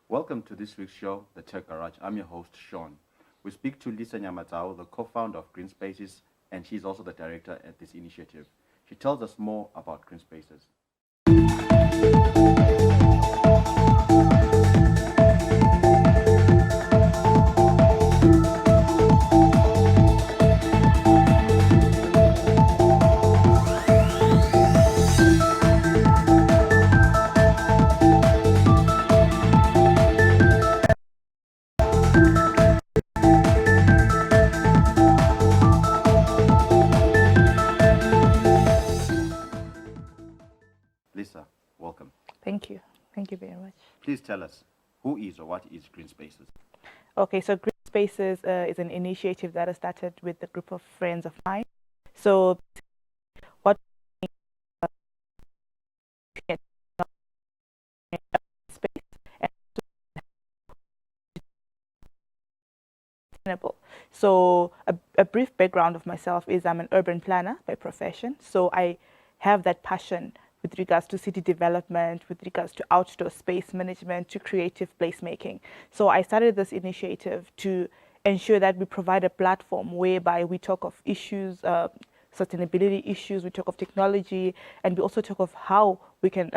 Welcome to this week's show, The Tech Garage. I'm your host, Sean. We speak to Lisa Nyamadzawo, the co-founder of Green Spaces, and she's also the director at this initiative. She tells us more about Green Spaces. Lisa, welcome. Thank you. Thank you very much. Please tell us, who is or what is Green Spaces? Okay, so Green Spaces is an initiative that I started with a group of friends of mine. So what space and sustainable. So a brief background of myself is I'm an urban planner by profession. So I have that passion with regards to city development, with regards to outdoor space management, to creative placemaking. So I started this initiative to ensure that we provide a platform whereby we talk of issues, sustainability issues, we talk of technology, and we also talk of how we can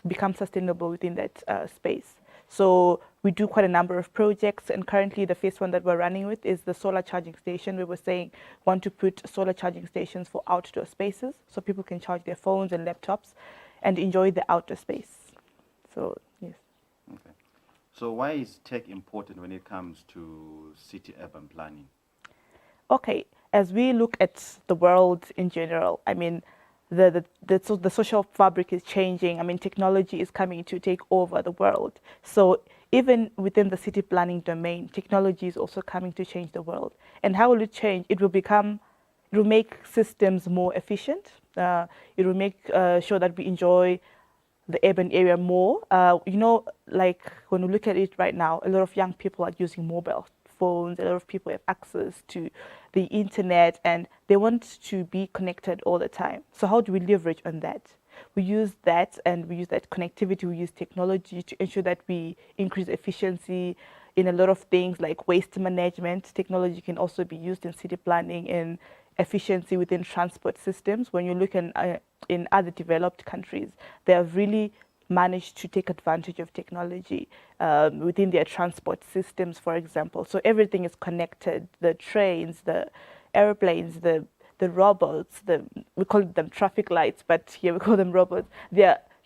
become sustainable within that space. So we do quite a number of projects, and currently the first one that we're running with is the solar charging station, where we're saying want to put solar charging stations for outdoor spaces so people can charge their phones and laptops and enjoy the outdoor space. So, yes. Okay. So why is tech important when it comes to city urban planning? Okay, as we look at the world in general, I mean, the social fabric is changing. I mean, technology is coming to take over the world. So even within the city planning domain, technology is also coming to change the world. And how will it change? It will make systems more efficient. It will make sure that we enjoy the urban area more. Like when we look at it right now, a lot of young people are using mobile phones. A lot of people have access to the internet, and they want to be connected all the time. So how do we leverage on that? We use that, and we use that connectivity. We use technology to ensure that we increase efficiency in a lot of things like waste management. Technology can also be used in city planning and efficiency within transport systems. When you look in other developed countries, they have really managed to take advantage of technology within their transport systems, for example. So everything is connected: the trains, the airplanes, the robots. We call them traffic lights, but here we call them robots.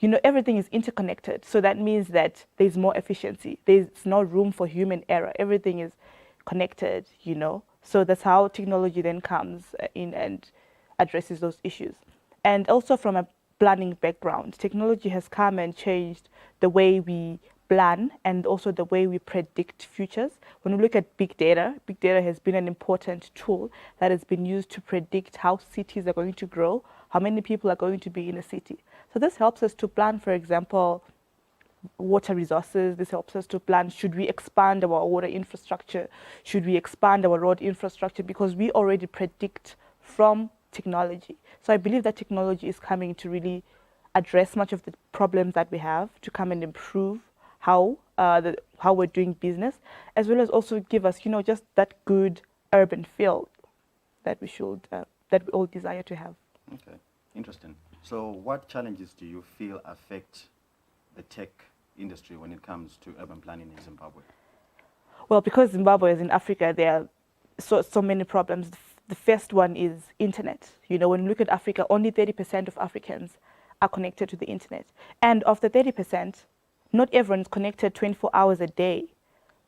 Everything is interconnected. So that means that there's more efficiency. There's no room for human error. Everything is connected. So that's how technology then comes in and addresses those issues. And also from a planning background, technology has come and changed the way we plan and also the way we predict futures. When we look at big data has been an important tool that has been used to predict how cities are going to grow, how many people are going to be in a city. So this helps us to plan, for example, water resources. This helps us to plan, should we expand our water infrastructure? Should we expand our road infrastructure? Because we already predict from technology. So I believe that technology is coming to really address much of the problems that we have, to come and improve how we're doing business, as well as also give us, just that good urban feel that we all desire to have. Okay, interesting. So what challenges do you feel affect the tech industry when it comes to urban planning in Zimbabwe? Well, because Zimbabwe is in Africa, there are so many problems. The first one is internet. When you look at Africa, only 30% of Africans are connected to the internet. And of the 30%, not everyone is connected 24 hours a day,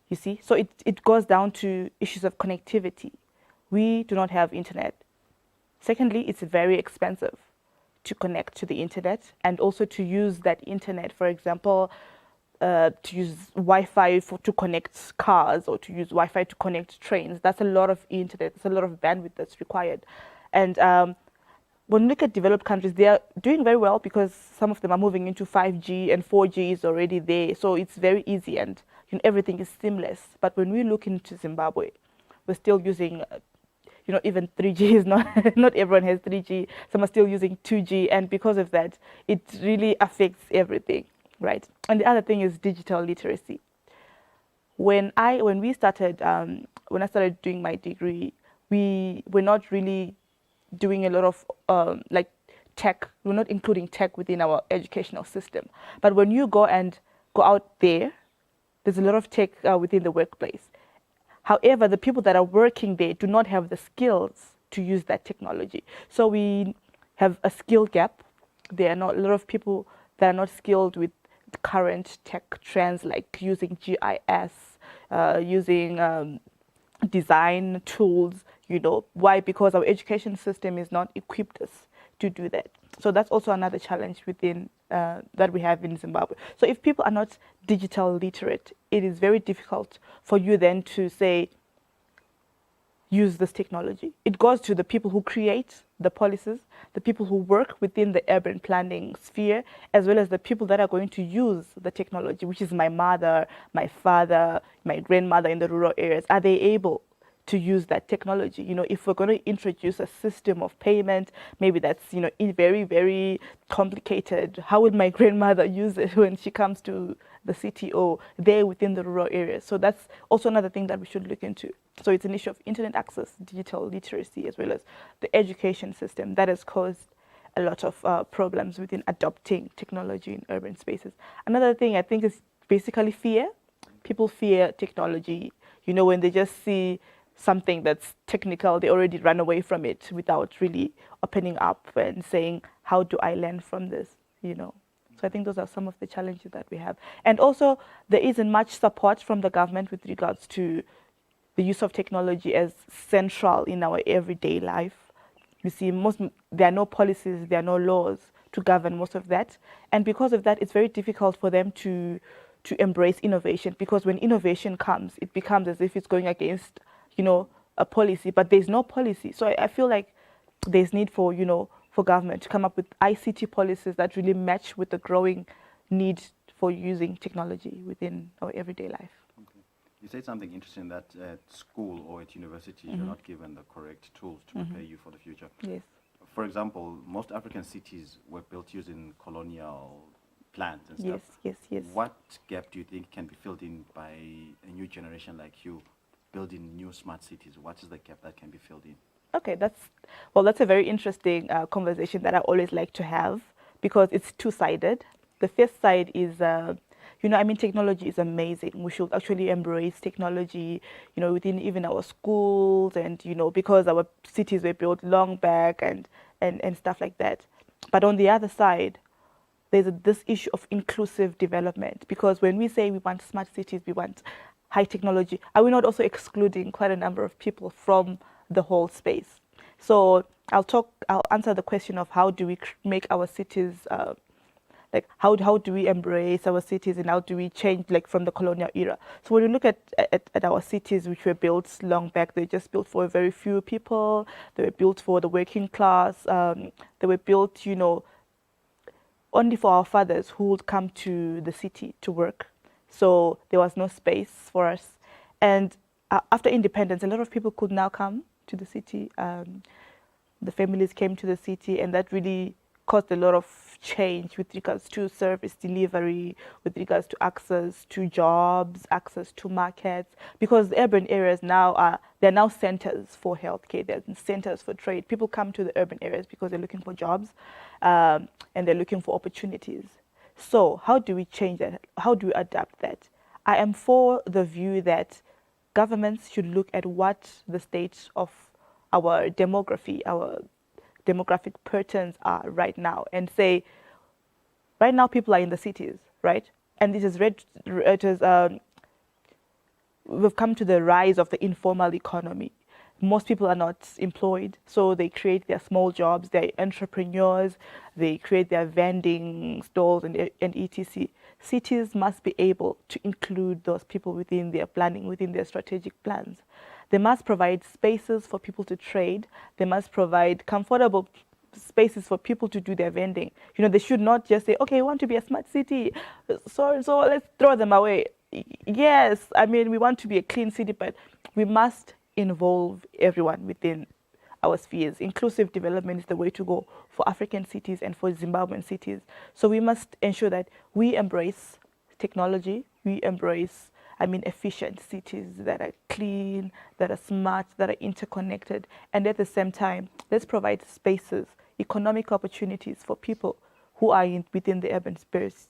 you see. So it goes down to issues of connectivity. We do not have internet. Secondly, it's very expensive to connect to the internet, and also to use that internet, for example, to use Wi-Fi to connect cars, or to use Wi-Fi to connect trains. That's a lot of internet. It's a lot of bandwidth that's required. And when we look at developed countries, they are doing very well because some of them are moving into 5G, and 4G is already there. So it's very easy, and everything is seamless. But when we look into Zimbabwe, we're still using even 3G is not everyone has 3G. Some are still using 2G, and because of that, it really affects everything, right? And the other thing is digital literacy. when we started, when I started doing my degree, we were not really doing a lot of like tech. We're not including tech within our educational system. But when you go out there, there's a lot of tech within the workplace. However, the people that are working there do not have the skills to use that technology. So we have a skill gap. There are not a lot of people that are not skilled with the current tech trends, like using GIS, using design tools. Why? Because our education system is not equipped us to do that. So that's also another challenge within that we have in Zimbabwe. So if people are not digital literate, it is very difficult for you then to say, use this technology. It goes to the people who create the policies, the people who work within the urban planning sphere, as well as the people that are going to use the technology, which is my mother, my father, my grandmother in the rural areas. Are they able to use that technology? If we're going to introduce a system of payment, maybe that's, very, very complicated. How would my grandmother use it when she comes to the city or there within the rural areas? So that's also another thing that we should look into. So it's an issue of internet access, digital literacy, as well as the education system that has caused a lot of problems within adopting technology in urban spaces. Another thing I think is basically fear. People fear technology. When they just see something that's technical, they already run away from it without really opening up and saying, how do I learn from this? So I think those are some of the challenges that we have. And also, there isn't much support from the government with regards to the use of technology as central in our everyday life. You see, there are no policies, there are no laws to govern most of that. And because of that, it's very difficult for them to embrace innovation, because when innovation comes, it becomes as if it's going against, a policy, but there's no policy. So I feel like there's need for, for government to come up with ICT policies that really match with the growing need for using technology within our everyday life. Okay. You said something interesting, that at school or at university, you're not given the correct tools to prepare you for the future. Yes. For example, most African cities were built using colonial plans and stuff. Yes. What gap do you think can be filled in by a new generation like you, building new smart cities? What is the gap that can be filled in? Okay, that's a very interesting conversation that I always like to have, because it's two-sided. The first side is, technology is amazing. We should actually embrace technology, within even our schools, and, because our cities were built long back and stuff like that. But on the other side, there's this issue of inclusive development, because when we say we want smart cities, we want high technology, are we not also excluding quite a number of people from the whole space? So I'll answer the question of how do we make our cities, how do we embrace our cities, and how do we change from the colonial era? So when you look at our cities, which were built long back, they were just built for a very few people. They were built for the working class. They were built, only for our fathers who would come to the city to work. So there was no space for us. And after independence, a lot of people could now come to the city. The families came to the city, and that really caused a lot of change with regards to service delivery, with regards to access to jobs, access to markets, because the urban areas now they're now centers for healthcare, they're centers for trade. People come to the urban areas because they're looking for jobs, and they're looking for opportunities. So how do we change that? How do we adapt that? I am for the view that governments should look at what the state of our demographic patterns are right now, and say, right now people are in the cities, right? And we've come to the rise of the informal economy. Most people are not employed, so they create their small jobs, they're entrepreneurs, they create their vending stalls and etc. Cities must be able to include those people within their planning, within their strategic plans. They must provide spaces for people to trade. They must provide comfortable spaces for people to do their vending. They should not just say, okay, we want to be a smart city, so let's throw them away. Yes, we want to be a clean city, but we must involve everyone within our spheres. Inclusive development is the way to go for African cities and for Zimbabwean cities. So we must ensure that we embrace technology, we embrace efficient cities that are clean, that are smart, that are interconnected. And at the same time, let's provide spaces, economic opportunities for people who are within the urban space,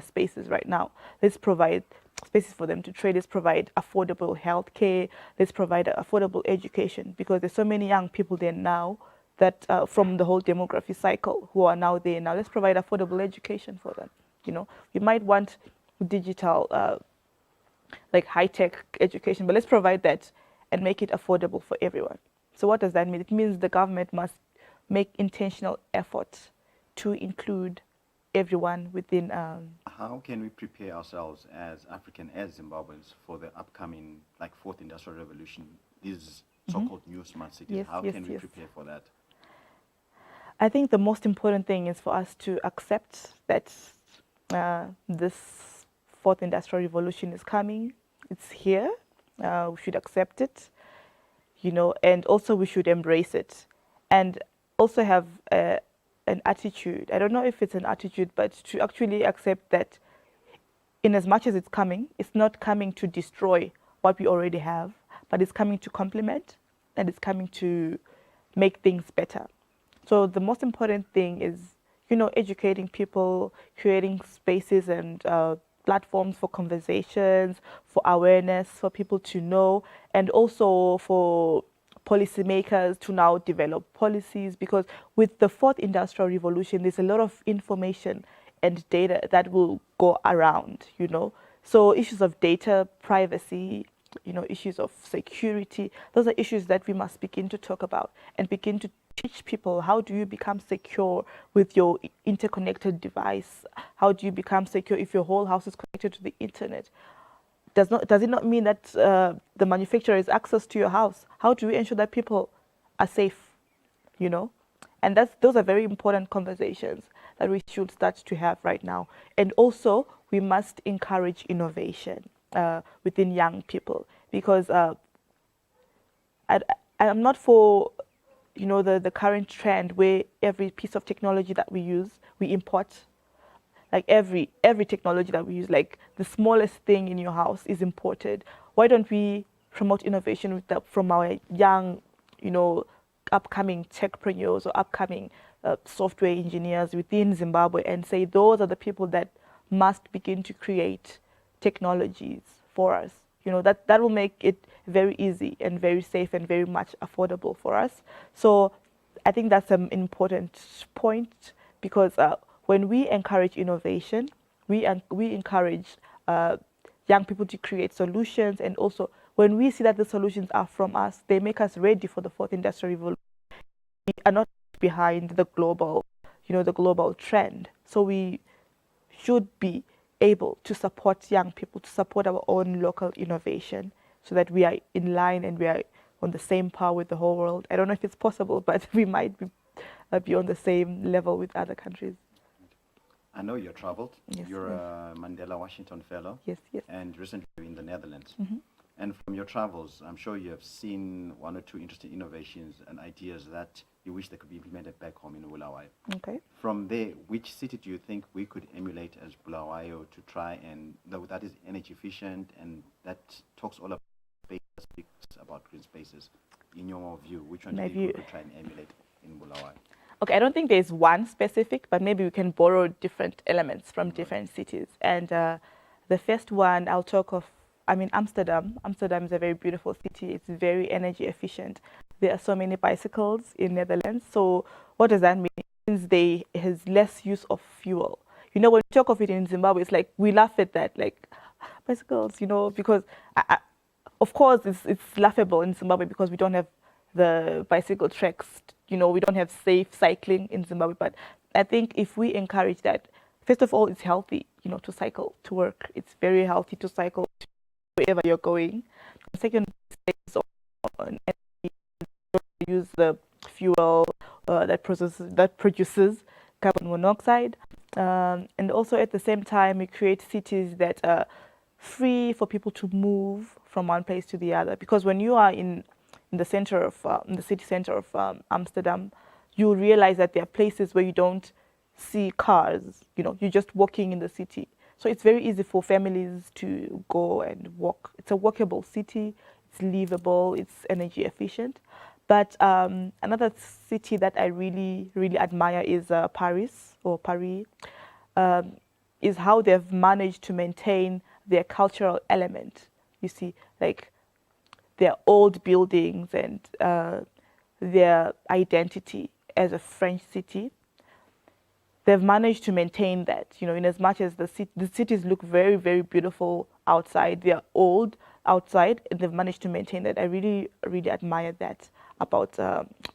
spaces right now. Let's provide spaces for them to trade. Let's provide affordable healthcare. Let's provide affordable education, because there's so many young people there now that from the whole demography cycle who are now there now. Let's provide affordable education for them. You might want digital, like high-tech education, but let's provide that and make it affordable for everyone. So what does that mean? It means the government must make intentional efforts to include everyone within. How can we prepare ourselves as as Zimbabweans for the upcoming fourth industrial revolution, these so-called new smart cities? Yes, How yes, can we yes. prepare for that? I think the most important thing is for us to accept that this fourth industrial revolution is coming. It's here. We should accept it, and also we should embrace it, and also have an attitude. I don't know if it's an attitude, but to actually accept that in as much as it's coming, it's not coming to destroy what we already have, but it's coming to complement, and it's coming to make things better. So the most important thing is, educating people, creating spaces and platforms for conversations, for awareness, for people to know, and also for policymakers to now develop policies, because with the fourth industrial revolution, there's a lot of information and data that will go around, So issues of data privacy, issues of security, those are issues that we must begin to talk about and begin to teach people. How do you become secure with your interconnected device? How do you become secure if your whole house is connected to the internet? Does it not mean that the manufacturer has access to your house? How do we ensure that people are safe? And those are very important conversations that we should start to have right now. And also, we must encourage innovation within young people, because I'm not for the current trend where every piece of technology that we use, we import. Like every technology that we use, like the smallest thing in your house is imported. Why don't we promote innovation from our young, upcoming techpreneurs or upcoming software engineers within Zimbabwe, and say those are the people that must begin to create technologies for us. That will make it very easy and very safe and very much affordable for us. So I think that's an important point, because when we encourage innovation, we encourage young people to create solutions, and also when we see that the solutions are from us, they make us ready for the fourth industrial revolution. We are not behind the global trend. So we should be able to support young people, to support our own local innovation, so that we are in line and we are on the same par with the whole world. I don't know if it's possible, but we might be on the same level with other countries. I know you're traveled. Yes, You're yes. a Mandela Washington Fellow. Yes, yes. And recently in the Netherlands. Mm-hmm. And from your travels, I'm sure you have seen one or two interesting innovations and ideas that you wish they could be implemented back home in Bulawayo. Okay. From there, which city do you think we could emulate as Bulawayo to try and that is energy efficient and that talks all about green spaces? In your view, which one do you think we could try and emulate in Bulawayo? Okay, I don't think there's one specific, but maybe we can borrow different elements from different cities. And the first one I'll talk of, Amsterdam. Amsterdam is a very beautiful city. It's very energy efficient. There are so many bicycles in Netherlands. So what does that mean? It means they has less use of fuel. When we talk of it in Zimbabwe, it's like we laugh at that, like bicycles, because of course it's laughable in Zimbabwe because we don't have the bicycle tracks. We don't have safe cycling in Zimbabwe. But I think if we encourage that, first of all, it's healthy, to cycle to work. It's very healthy to cycle to wherever you're going. Second, it's on use the fuel that produces carbon monoxide, and also at the same time we create cities that are free for people to move from one place to the other. Because when you are in the center of in the city center of Amsterdam, you realize that there are places where you don't see cars. You're just walking in the city. So it's very easy for families to go and walk. It's a walkable city. It's livable. It's energy efficient. But another city that I really, really admire is Paris or Paris. Is how they've managed to maintain their cultural element. You see, like their old buildings and their identity as a French city. They've managed to maintain that, in as much as the cities look very, very beautiful outside, they are old outside, and they've managed to maintain that. I really, really admire that about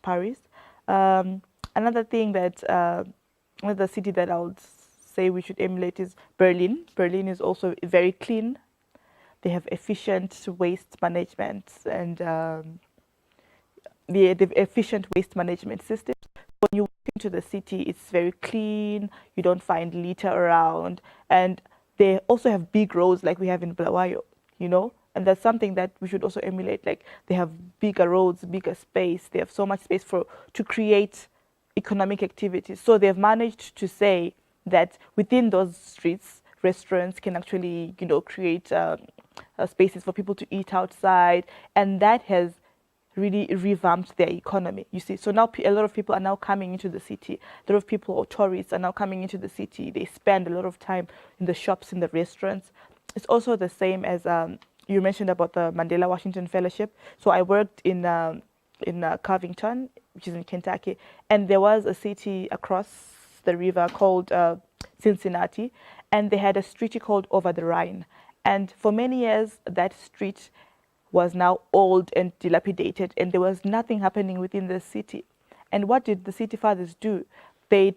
Paris. Another thing that, another city that I would say we should emulate is Berlin. Berlin is also very clean. They have efficient waste management and the efficient waste management system. When you walk into the city, it's very clean. You don't find litter around, and they also have big roads like we have in Bulawayo, and that's something that we should also emulate. Like they have bigger roads, bigger space. They have so much space to create economic activities. So they've managed to say that within those streets, restaurants can actually, create spaces for people to eat outside, and that has really revamped their economy, you see. So now a lot of people are now coming into the city. A lot of people or tourists are now coming into the city. They spend a lot of time in the shops, in the restaurants. It's also the same as you mentioned about the Mandela Washington Fellowship. So I worked in Covington, which is in Kentucky, and there was a city across the river called Cincinnati, and they had a street called Over the Rhine. And for many years, that street was now old and dilapidated, and there was nothing happening within the city. And what did the city fathers do? They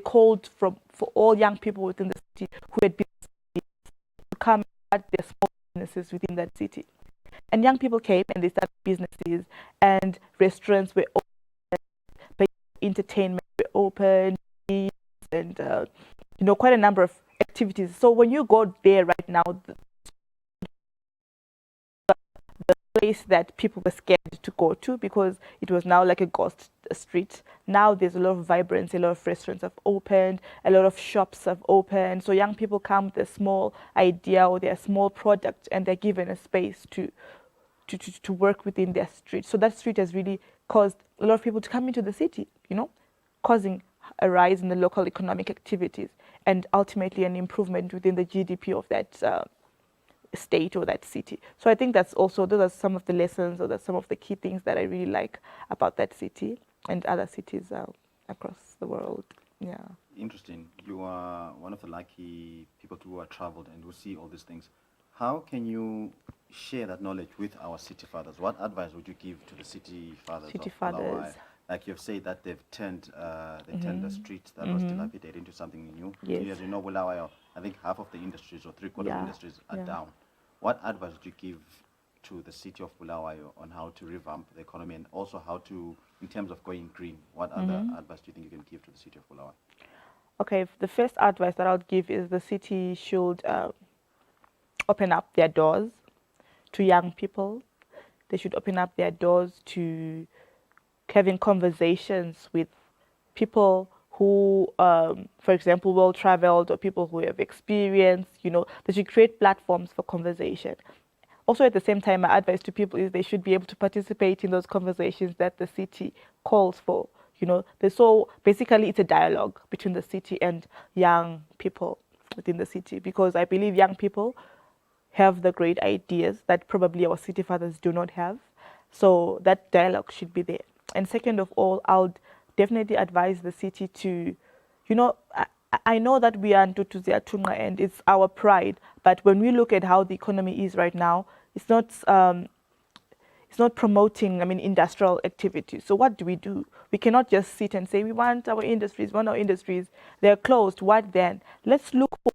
called for all young people within the city who had businesses to come and start their small businesses within that city. And young people came and they started businesses, and restaurants were open, places of entertainment were open, and quite a number of activities. So when you go there right now, the place that people were scared to go to because it was now like a ghost street. Now there's a lot of vibrancy, a lot of restaurants have opened, a lot of shops have opened. So young people come with a small idea or their small product, and they're given a space to work within their street. So that street has really caused a lot of people to come into the city, causing a rise in the local economic activities and ultimately an improvement within the GDP of that state or that city. So I think those are some of the lessons, or that's some of the key things that I really like about that city and other cities across the world. Yeah. Interesting. You are one of the lucky people who are traveled and who see all these things. How can you share that knowledge with our city fathers? What advice would you give to the city fathers? Bulawayo? Like you've said that they've turned the street that was dilapidated into something new. Yes. So as you know, Bulawayo, I think half of the industries or three-quarters of industries are down. What advice would you give to the city of Bulawayo on how to revamp the economy, and also how to, in terms of going green, what other advice do you think you can give to the city of Bulawayo? Okay, the first advice that I would give is the city should open up their doors to young people. They should open up their doors to having conversations with people who, for example, well-traveled or people who have experience. They should create platforms for conversation. Also, at the same time, my advice to people is they should be able to participate in those conversations that the city calls for. So basically, it's a dialogue between the city and young people within the city, because I believe young people have the great ideas that probably our city fathers do not have. So that dialogue should be there. And second of all, I would definitely advise the city to, I know that we are Ndlovu Tunga and it's our pride, but when we look at how the economy is right now, it's not promoting, industrial activity. So what do? We cannot just sit and say we want our industries, they're closed. What then? Let's look for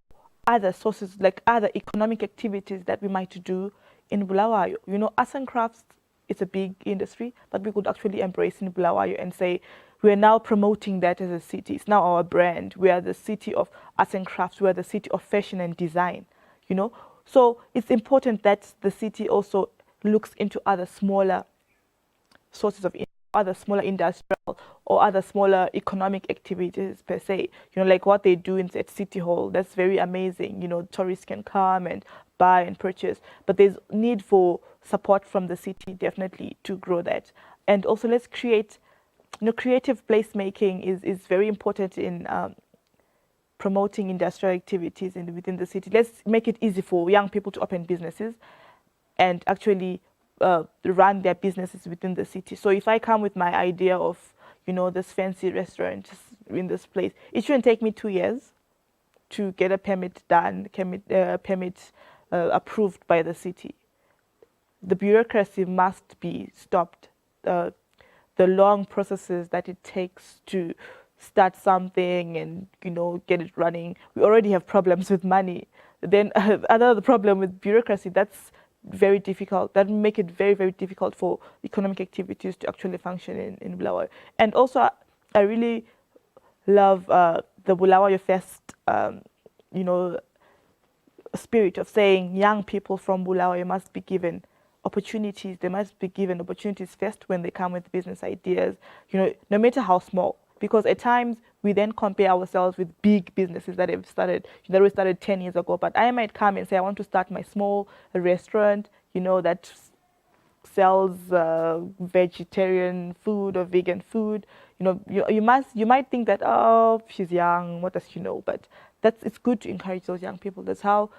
other sources, like other economic activities that we might do in Bulawayo. Arts and crafts, it's a big industry that we could actually embrace in Bulawayo and say, we're now promoting that as a city. It's now our brand. We are the city of arts and crafts. We are the city of fashion and design, So it's important that the city also looks into other smaller sources of other smaller industrial Hall or other smaller economic activities per se. Like what they do at City Hall, that's very amazing. Tourists can come and buy and purchase, but there's need for support from the city definitely to grow that. And also let's create, creative placemaking is very important in promoting industrial activities within the city. Let's make it easy for young people to open businesses and actually run their businesses within the city. So if I come with my idea of, this fancy restaurant in this place, it shouldn't take me 2 years to get a permit done, permit approved by the city. The bureaucracy must be stopped. The long processes that it takes to start something and get it running. We already have problems with money. Then another problem with bureaucracy, that's very difficult. That make it very, very difficult for economic activities to actually function in Bulawayo. And also, I really love the Bulawayo Fest, spirit of saying young people from Bulawayo must be given opportunities. They must be given opportunities first when they come with business ideas, no matter how small. Because at times we then compare ourselves with big businesses that we started 10 years ago. But I might come and say, I want to start my small restaurant, that sells vegetarian food or vegan food. You might think that, oh, she's young, what does she know? But it's good to encourage those young people. That's how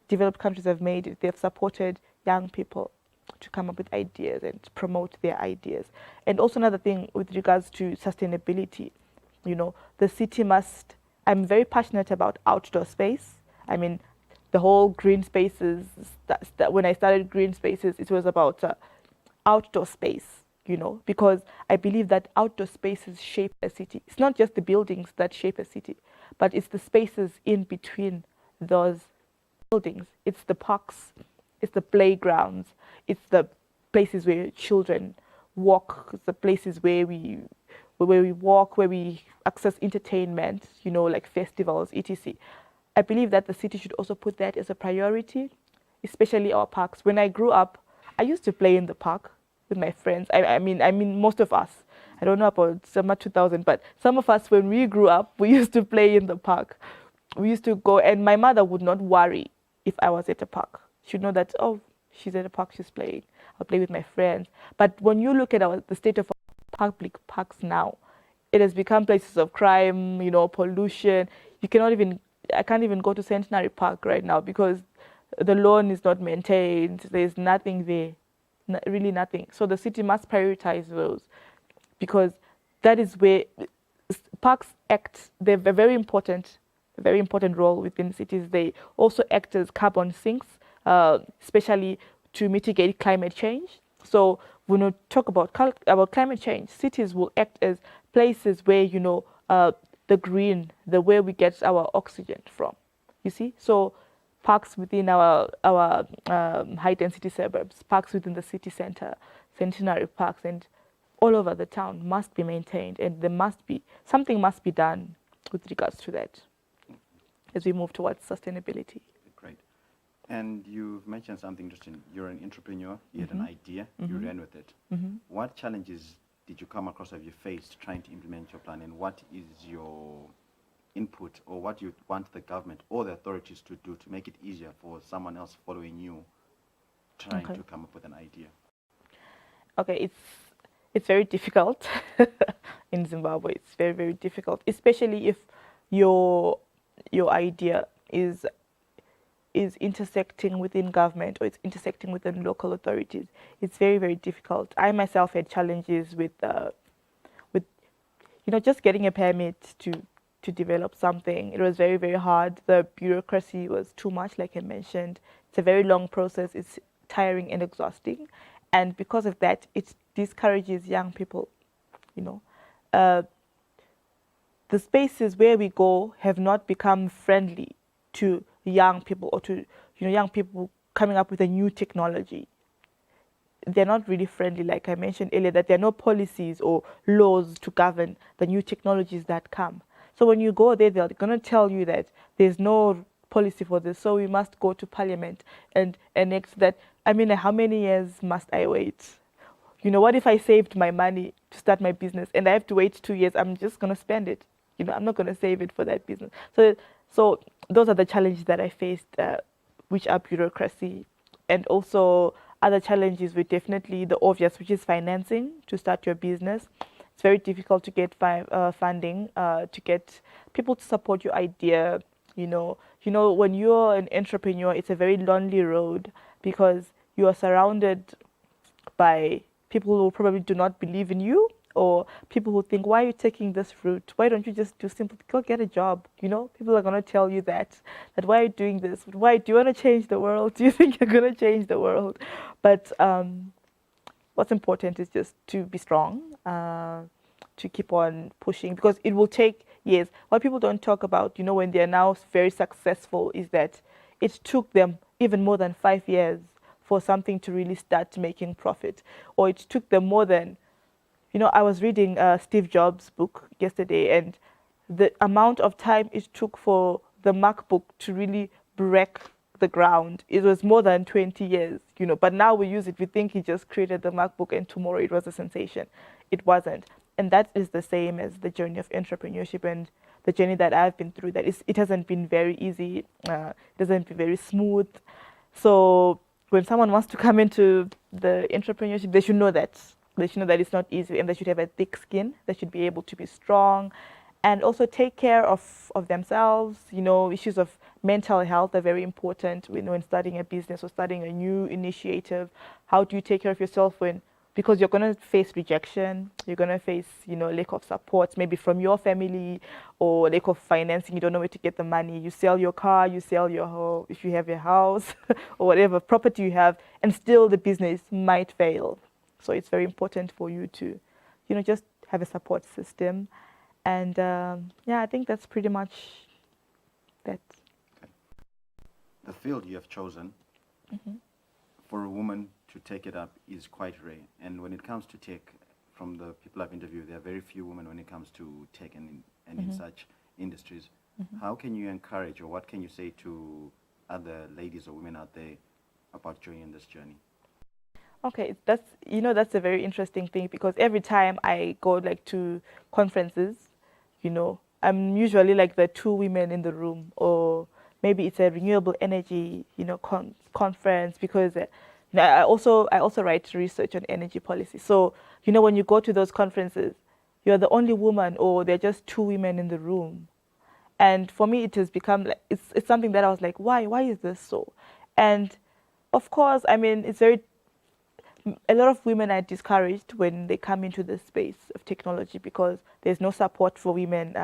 developed countries have made it. They've supported young people to come up with ideas and promote their ideas. And also another thing with regards to sustainability, the city must, I'm very passionate about outdoor space. I mean, the whole green spaces, when I started green spaces, it was about outdoor space, because I believe that outdoor spaces shape a city. It's not just the buildings that shape a city, but it's the spaces in between those buildings. It's the parks, it's the playgrounds, it's the places where children walk, it's the places where we walk, where we access entertainment, like festivals, etc. I believe that the city should also put that as a priority, especially our parks. When I grew up, I used to play in the park with my friends. I mean, most of us. I don't know about summer 2000, but some of us, when we grew up, we used to play in the park. We used to go, and my mother would not worry if I was at a park. She'd know that, oh, she's at a park, she's playing. I'll play with my friends. But when you look at the state of public parks now, it has become places of crime, pollution. I can't even go to Centenary Park right now because the lawn is not maintained. There's nothing there, really nothing. So the city must prioritize those, because that is where parks act. They have a very important role within cities. They also act as carbon sinks, especially to mitigate climate change. So when we talk about climate change, cities will act as places where the green, where we get our oxygen from. You see, so parks within our high density suburbs, parks within the city center, centenary parks, and all over the town must be maintained, and something must be done with regards to that as we move towards sustainability. Great. And you've mentioned something interesting. You're an entrepreneur. You had an idea. You ran with it. What challenges did you come across, have you faced trying to implement your plan, and what is your input, or what you want the government or the authorities to do to make it easier for someone else following you trying to come up with an idea? Okay, it's very difficult in Zimbabwe. It's very, very difficult, especially if your idea is intersecting within government, or it's intersecting within local authorities. It's very, very difficult. I myself had challenges with just getting a permit to develop something. It was very, very hard. The bureaucracy was too much, like I mentioned. It's a very long process. It's tiring and exhausting. And because of that, it discourages young people, The spaces where we go have not become friendly to young people, or to young people coming up with a new technology. They're not really friendly, like I mentioned earlier, that there are no policies or laws to govern the new technologies that come. So when you go there, they're going to tell you that there's no policy for this, so we must go to parliament and enact that. I mean, how many years must I wait? What if I saved my money to start my business and I have to wait 2 years, I'm just going to spend it. I'm not going to save it for that business. So those are the challenges that I faced, which are bureaucracy. And also other challenges were definitely the obvious, which is financing to start your business. It's very difficult to get funding, to get people to support your idea. When you're an entrepreneur, it's a very lonely road because you are surrounded by people who probably do not believe in you, or people who think, why are you taking this route? Why don't you just go get a job? People are going to tell you that why are you doing this? Why do you want to change the world? Do you think you're going to change the world? But what's important is just to be strong, to keep on pushing, because it will take years. What people don't talk about, when they're now very successful, is that it took them even more than 5 years for something to really start making profit, or it took them more than, I was reading Steve Jobs' book yesterday, and the amount of time it took for the MacBook to really break the ground, it was more than 20 years, but now we use it. We think he just created the MacBook and tomorrow it was a sensation. It wasn't. And that is the same as the journey of entrepreneurship and the journey that I've been through. It hasn't been very easy. It hasn't been very smooth. So when someone wants to come into the entrepreneurship, they should know that. They should know that it's not easy, and they should have a thick skin. They should be able to be strong and also take care of themselves. Issues of mental health are very important when starting a business or starting a new initiative. How do you take care of yourself because you're going to face rejection, you're going to face, lack of support, maybe from your family, or lack of financing. You don't know where to get the money. You sell your car, you sell your home, if you have a house or whatever property you have, and still the business might fail. So it's very important for you to, just have a support system. And I think that's pretty much that. Okay. The field you have chosen for a woman to take it up is quite rare. And when it comes to tech, from the people I've interviewed, there are very few women when it comes to tech and in such industries. How can you encourage, or what can you say to other ladies or women out there about joining this journey? Okay, that's a very interesting thing, because every time I go to conferences, I'm usually like the two women in the room, or maybe it's a renewable energy, conference, because I also write research on energy policy. So, when you go to those conferences, you're the only woman, or there are just two women in the room. And for me, it has become, it's something that I was like, why is this so? And of course, a lot of women are discouraged when they come into the space of technology, because there's no support for women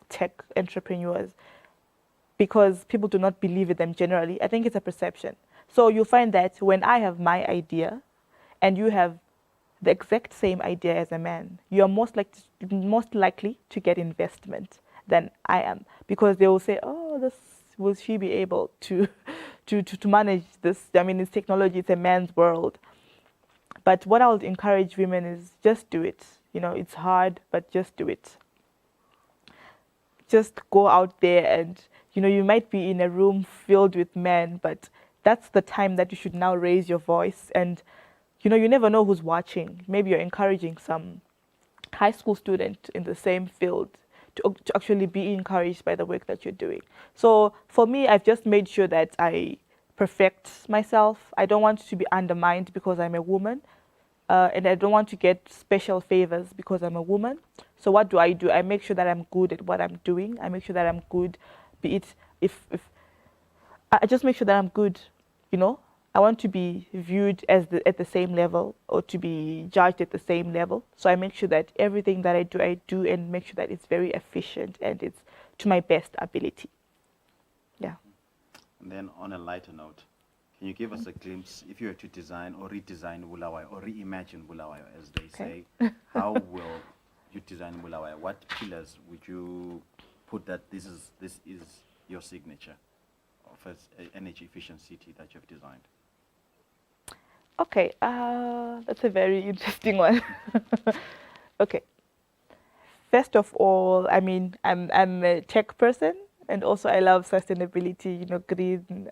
tech entrepreneurs, because people do not believe in them generally. I think it's a perception. So you find that when I have my idea and you have the exact same idea as a man, you are most likely to get investment than I am, because they will say, oh, will she be able to manage this? It's technology, it's a man's world. But what I would encourage women is just do it. It's hard, but just do it. Just go out there and, you might be in a room filled with men, but that's the time that you should now raise your voice. And, you never know who's watching. Maybe you're encouraging some high school student in the same field to actually be encouraged by the work that you're doing. So for me, I've just made sure that I perfect myself. I don't want to be undermined because I'm a woman. And I don't want to get special favors because I'm a woman. So what do? I make sure that I'm good at what I'm doing. I make sure that I'm good, be it if I just make sure that I'm good, I want to be viewed at the same level, or to be judged at the same level. So I make sure that everything that I do and make sure that it's very efficient and it's to my best ability. Yeah. And then on a lighter note, can you give us a glimpse, if you were to design or redesign Bulawayo, or reimagine Bulawayo, as they say, how will you design Bulawayo? What pillars would you put that this is your signature of an energy efficient city that you've designed? Okay, that's a very interesting one. Okay. First of all, I'm a tech person, and also I love sustainability, green.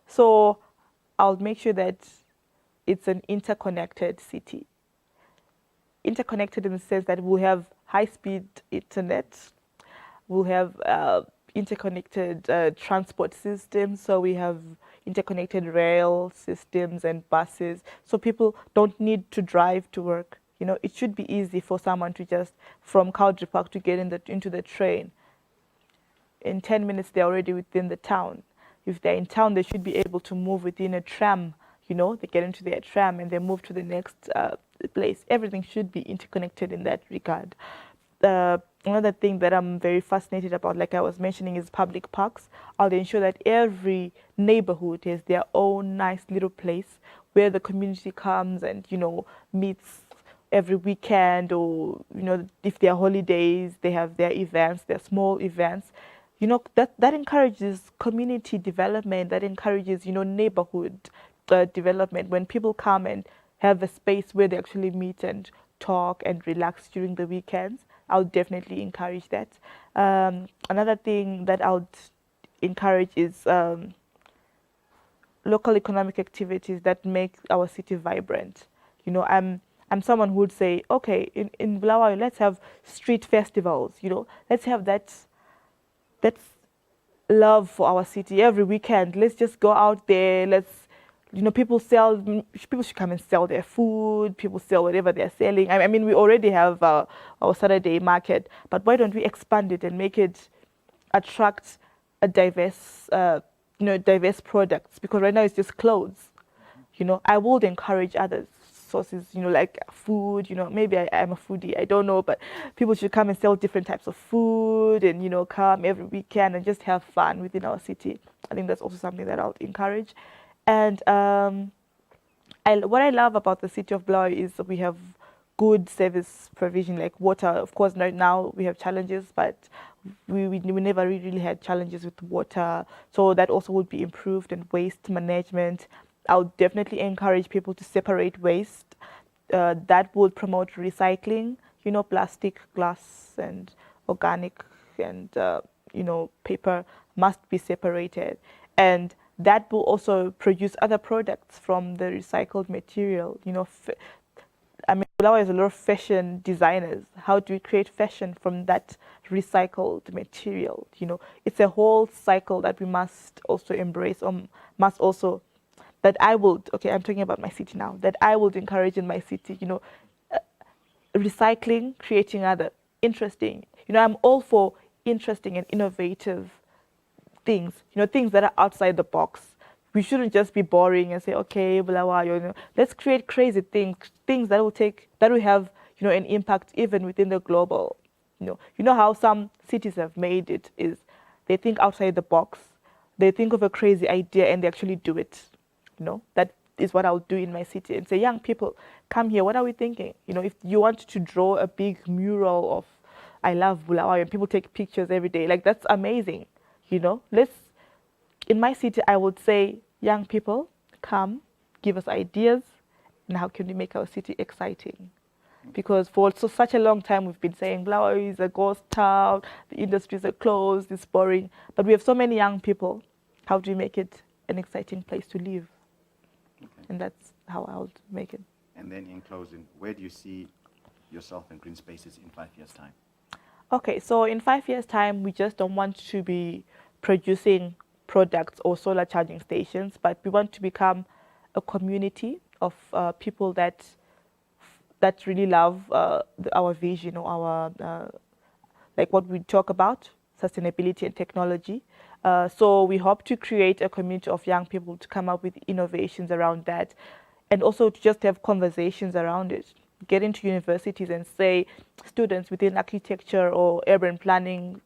So I'll make sure that it's an interconnected city. interconnected in the sense that we'll have high-speed internet, we'll have interconnected transport systems, so we have interconnected rail systems and buses, so people don't need to drive to work. You know, it should be easy for someone to just, from Cowdrey Park, to get into the train. In 10 minutes, they're already within the town. If they're in town, they should be able to move within a tram. You know, they get into their tram and they move to the next place. Everything should be interconnected in that regard. Another thing that I'm very fascinated about, like I was mentioning, is public parks. I'll ensure that every neighborhood has their own nice little place where the community comes and, you know, meets every weekend, or, you know, if there are holidays, they have their events, their small events. You know, that encourages community development, that encourages, you know, neighborhood development. When people come and have a space where they actually meet and talk and relax during the weekends, I'll definitely encourage that. Another thing that I'll encourage is local economic activities that make our city vibrant. You know, I'm someone who would say, okay, in Bulawayo, let's have street festivals. You know, let's have that's love for our city every weekend. Let's just go out there. Let's, you know, people should come and sell their food. People sell whatever they're selling. I mean, we already have our Saturday market, but why don't we expand it and make it attract a diverse, you know, diverse products? Because right now it's just clothes. You know, I would encourage other sources, you know, like food. You know, maybe I'm a foodie, I don't know, but people should come and sell different types of food and, you know, come every weekend and just have fun within our city. I think that's also something that I'll encourage. And what I love about the city of Bulawayo is we have good service provision, like water. Of course, right now we have challenges, but we never really had challenges with water. So that also would be improved, and waste management. I'll definitely encourage people to separate waste. That would promote recycling. You know, plastic, glass, and organic, and you know, paper must be separated. And that will also produce other products from the recycled material. You know, I mean, Bulawayo has a lot of fashion designers. How do we create fashion from that recycled material? You know, it's a whole cycle that we must also embrace, or must also, that I would, okay, I'm talking about my city now, that I would encourage in my city, you know, recycling, creating other interesting, you know, I'm all for interesting and innovative things, you know, things that are outside the box. We shouldn't just be boring and say, okay, blah, blah, you know, let's create crazy things that will have, you know, an impact even within the global, you know how some cities have made it is they think outside the box, they think of a crazy idea and they actually do it, you know. That is what I'll do in my city and say, young people, come here, what are we thinking? You know, if you want to draw a big mural of I love Bulawayo and people take pictures every day, like that's amazing. You know, in my city, I would say, young people, come, give us ideas, and how can we make our city exciting? Because for such a long time, we've been saying Bulawayo is a ghost town, the industries are closed, it's boring. But we have so many young people. How do we make it an exciting place to live? Okay. And that's how I would make it. And then in closing, where do you see yourself in green spaces in 5 years' time? Okay, so in 5 years' time, we just don't want to be producing products or solar charging stations, but we want to become a community of people that really love our vision, or our like what we talk about, sustainability and technology. So we hope to create a community of young people to come up with innovations around that, and also to just have conversations around it. Get into universities and say, students within architecture or urban planning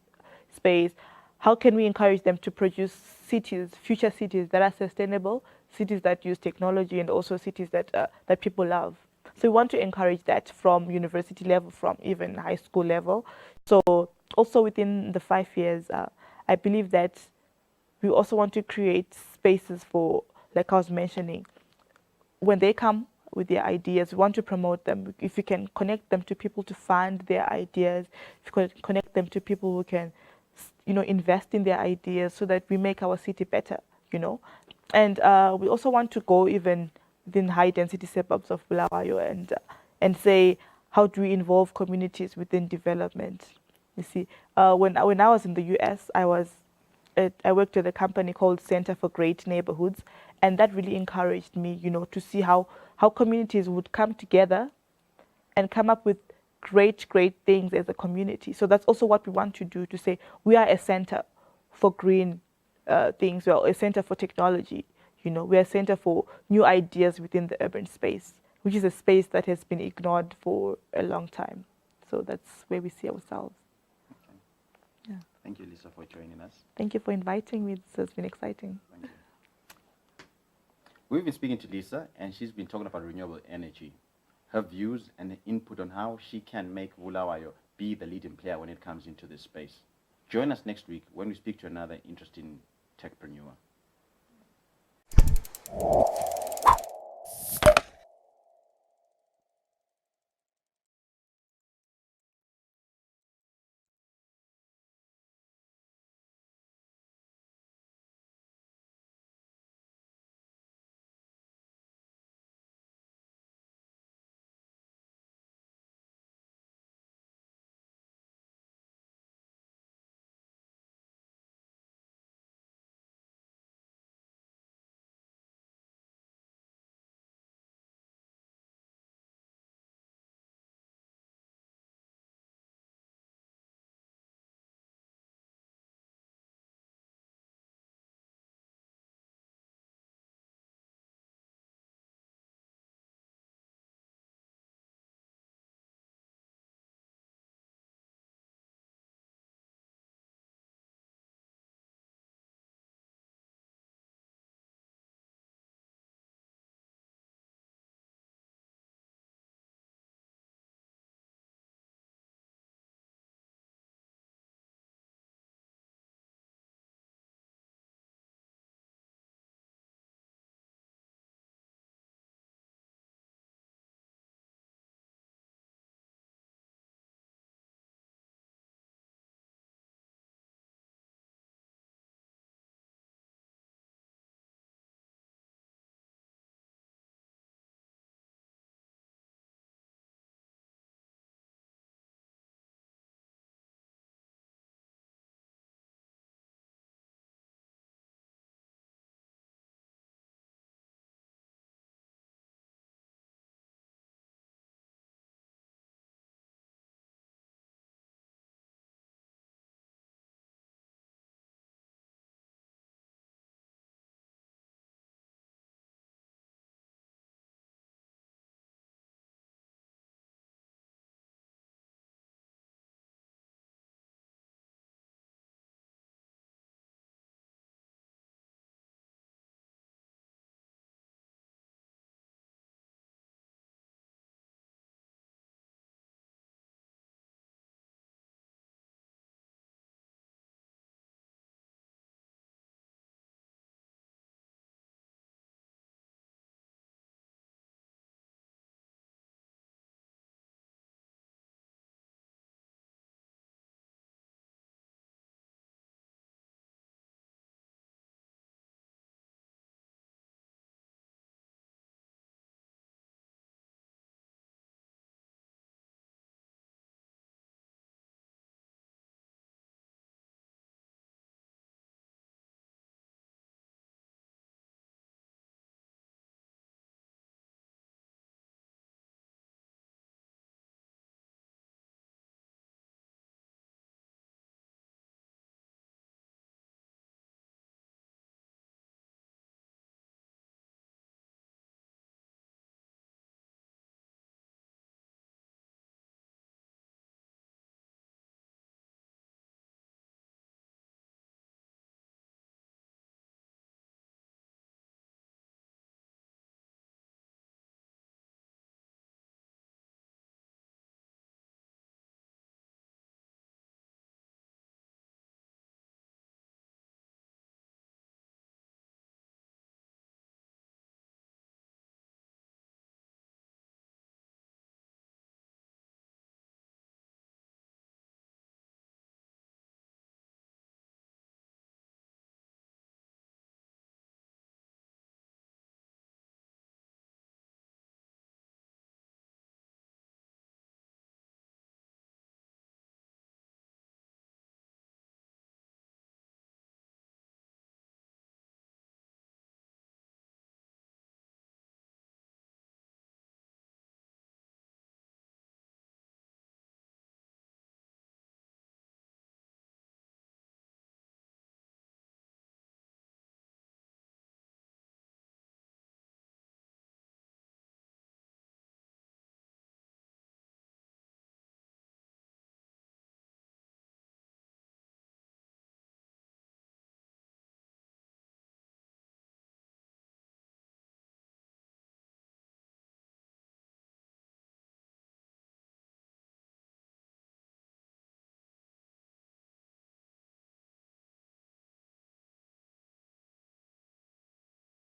space, how can we encourage them to produce cities, future cities that are sustainable, cities that use technology, and also cities that people love. So we want to encourage that from university level, from even high school level. So also within the 5 years, I believe that we also want to create spaces for, like I was mentioning, when they come with their ideas, we want to promote them. If we can connect them to people to fund their ideas, if we can connect them to people who can, you know, invest in their ideas so that we make our city better, you know. And we also want to go even within high density suburbs of Bulawayo and say, how do we involve communities within development? You see, when I was in the US, I worked at a company called Center for Great Neighborhoods, and that really encouraged me, to see how communities would come together and come up with great things as a community. So that's also what we want to do, to say we are a center for green things, we are a center for technology, we are a center for new ideas within the urban space, which is a space that has been ignored for a long time. So that's where we see ourselves. Okay. Yeah. Thank you, Lisa, for joining us. Thank you for inviting me. This has been exciting. Thank you. We've been speaking to Lisa, and she's been talking about renewable energy, her views and input on how she can make Bulawayo be the leading player when it comes into this space. Join us next week when we speak to another interesting techpreneur.